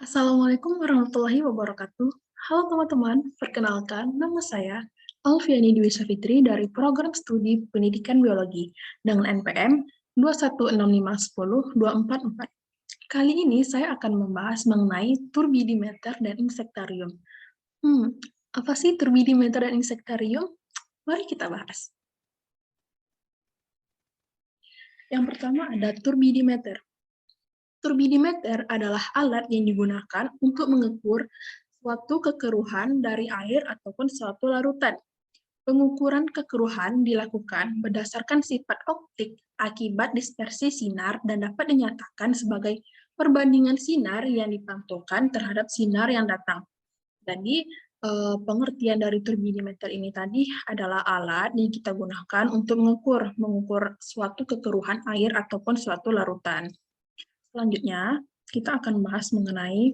Assalamualaikum warahmatullahi wabarakatuh. Halo teman-teman, perkenalkan nama saya Alfiani Dwi Safitri dari Program Studi Pendidikan Biologi dengan NPM 216510244. Kali ini saya akan membahas mengenai turbidimeter dan insektarium. Apa sih turbidimeter dan insektarium? Mari kita bahas. Yang pertama ada turbidimeter. Turbidimeter adalah alat yang digunakan untuk mengukur suatu kekeruhan dari air ataupun suatu larutan. Pengukuran kekeruhan dilakukan berdasarkan sifat optik akibat dispersi sinar dan dapat dinyatakan sebagai perbandingan sinar yang dipantulkan terhadap sinar yang datang. Jadi, pengertian dari turbidimeter ini tadi adalah alat yang kita gunakan untuk mengukur suatu kekeruhan air ataupun suatu larutan. Selanjutnya, kita akan bahas mengenai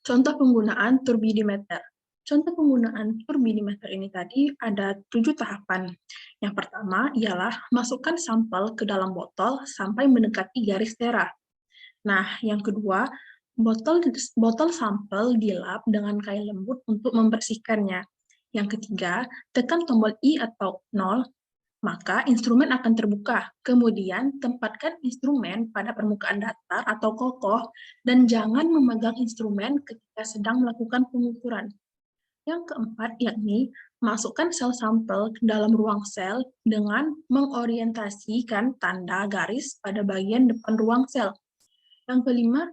contoh penggunaan turbidimeter. Contoh penggunaan turbidimeter ini tadi ada 7 tahapan. Yang pertama ialah masukkan sampel ke dalam botol sampai mendekati garis merah. Nah, yang kedua, botol sampel dilap dengan kain lembut untuk membersihkannya. Yang ketiga, tekan tombol I atau 0, maka instrumen akan terbuka. Kemudian, tempatkan instrumen pada permukaan datar atau kokoh, dan jangan memegang instrumen ketika sedang melakukan pengukuran. Yang keempat, yakni masukkan sel sampel ke dalam ruang sel dengan mengorientasikan tanda garis pada bagian depan ruang sel. Yang kelima,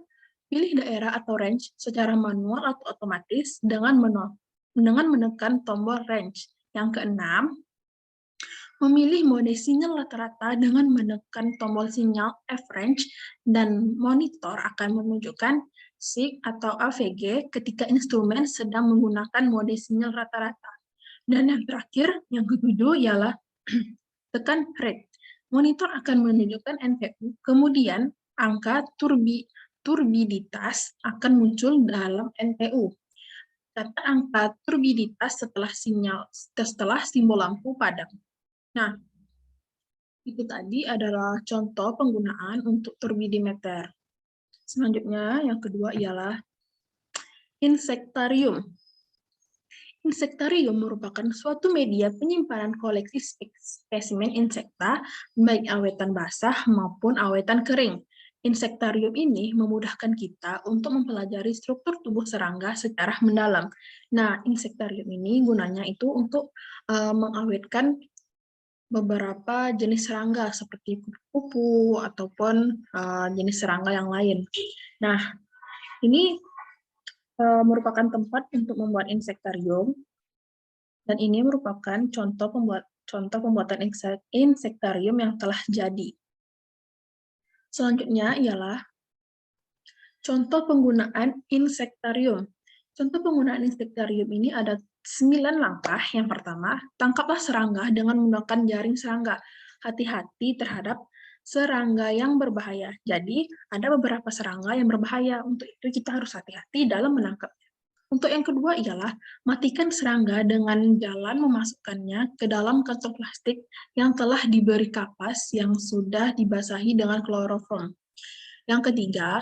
pilih daerah atau range secara manual atau otomatis dengan menekan tombol range. Yang keenam, memilih mode sinyal rata-rata dengan menekan tombol sinyal F-range, dan monitor akan menunjukkan SIG atau AVG ketika instrumen sedang menggunakan mode sinyal rata-rata. Dan yang terakhir, yang ketujuh, ialah tekan rate. Monitor akan menunjukkan NTU, kemudian angka turbiditas akan muncul dalam NTU. Catat angka turbiditas setelah simbol lampu padam. Nah, itu tadi adalah contoh penggunaan untuk turbidimeter. Selanjutnya, yang kedua ialah insektarium. Insektarium merupakan suatu media penyimpanan koleksi spesimen insekta, baik awetan basah maupun awetan kering. Insektarium ini memudahkan kita untuk mempelajari struktur tubuh serangga secara mendalam. Nah, insektarium ini gunanya itu untuk mengawetkan beberapa jenis serangga seperti kupu-kupu ataupun jenis serangga yang lain. Nah, ini merupakan tempat untuk membuat insektarium, dan ini merupakan contoh pembuatan insektarium yang telah jadi. Selanjutnya ialah contoh penggunaan insektarium. Contoh penggunaan insektarium ini ada 9 langkah. Yang pertama, tangkaplah serangga dengan menggunakan jaring serangga. Hati-hati terhadap serangga yang berbahaya. Jadi, ada beberapa serangga yang berbahaya. Untuk itu, kita harus hati-hati dalam menangkapnya. Untuk yang kedua ialah, matikan serangga dengan jalan memasukkannya ke dalam kantong plastik yang telah diberi kapas yang sudah dibasahi dengan kloroform. Yang ketiga,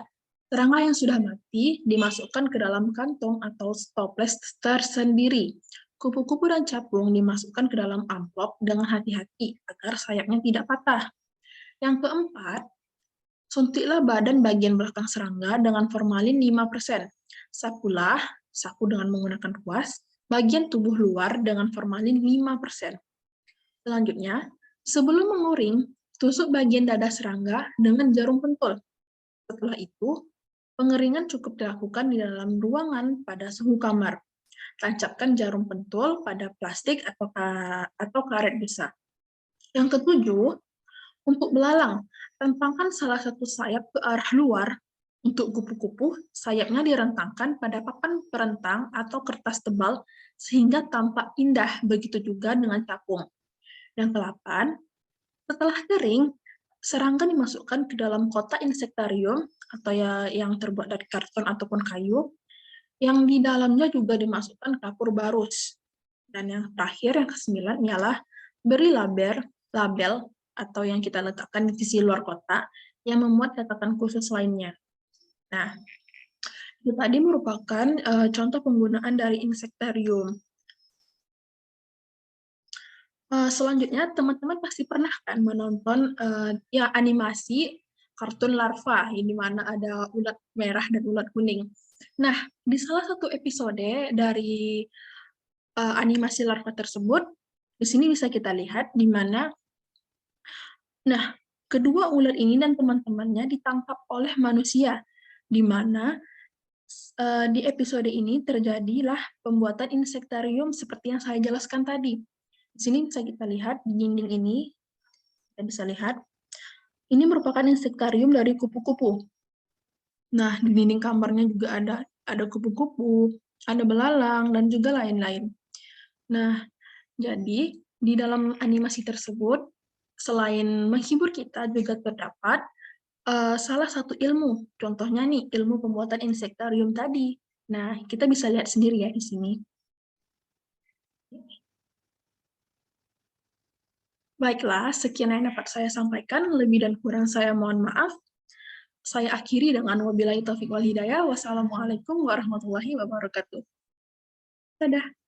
serangga yang sudah mati dimasukkan ke dalam kantong atau toples tersendiri. Kupu-kupu dan capung dimasukkan ke dalam amplop dengan hati-hati agar sayapnya tidak patah. Yang keempat, suntiklah badan bagian belakang serangga dengan formalin 5%. Sapu dengan menggunakan kuas bagian tubuh luar dengan formalin 5%. Selanjutnya, sebelum menguring, tusuk bagian dada serangga dengan jarum pentul. Setelah itu, pengeringan cukup dilakukan di dalam ruangan pada suhu kamar. Tancapkan jarum pentul pada plastik atau karet besar. Yang ketujuh, untuk belalang, tempangkan salah satu sayap ke arah luar. Untuk kupu-kupu, sayapnya direntangkan pada papan perentang atau kertas tebal sehingga tampak indah, begitu juga dengan capung. Yang ke-8, setelah kering, serangga dimasukkan ke dalam kotak insektarium atau yang terbuat dari karton ataupun kayu, yang di dalamnya juga dimasukkan kapur barus. Dan yang terakhir, yang ke-9, ialah beri label atau yang kita letakkan di sisi luar kotak yang memuat catatan khusus lainnya. Nah, Itu tadi merupakan contoh penggunaan dari insekterium. Selanjutnya teman-teman pasti pernah kan menonton, ya animasi kartun larva, yang di mana ada ulat merah dan ulat kuning. Nah, di salah satu episode dari, animasi larva tersebut, di sini bisa kita lihat di mana nah, kedua ulat ini dan teman-temannya ditangkap oleh manusia, di mana di episode ini terjadilah pembuatan insektarium seperti yang saya jelaskan tadi. Di sini bisa kita lihat di dinding ini, kita bisa lihat, ini merupakan insektarium dari kupu-kupu. Nah, di dinding kamarnya juga ada kupu-kupu, ada belalang, dan juga lain-lain. Nah, jadi di dalam animasi tersebut, selain menghibur kita juga terdapat salah satu ilmu, contohnya nih, ilmu pembuatan insektarium tadi. Nah, kita bisa lihat sendiri ya di sini. Baiklah, sekian yang dapat saya sampaikan, lebih dan kurang saya mohon maaf. Saya akhiri dengan wabillahi taufiq wal hidayah. Wassalamualaikum warahmatullahi wabarakatuh. Dadah.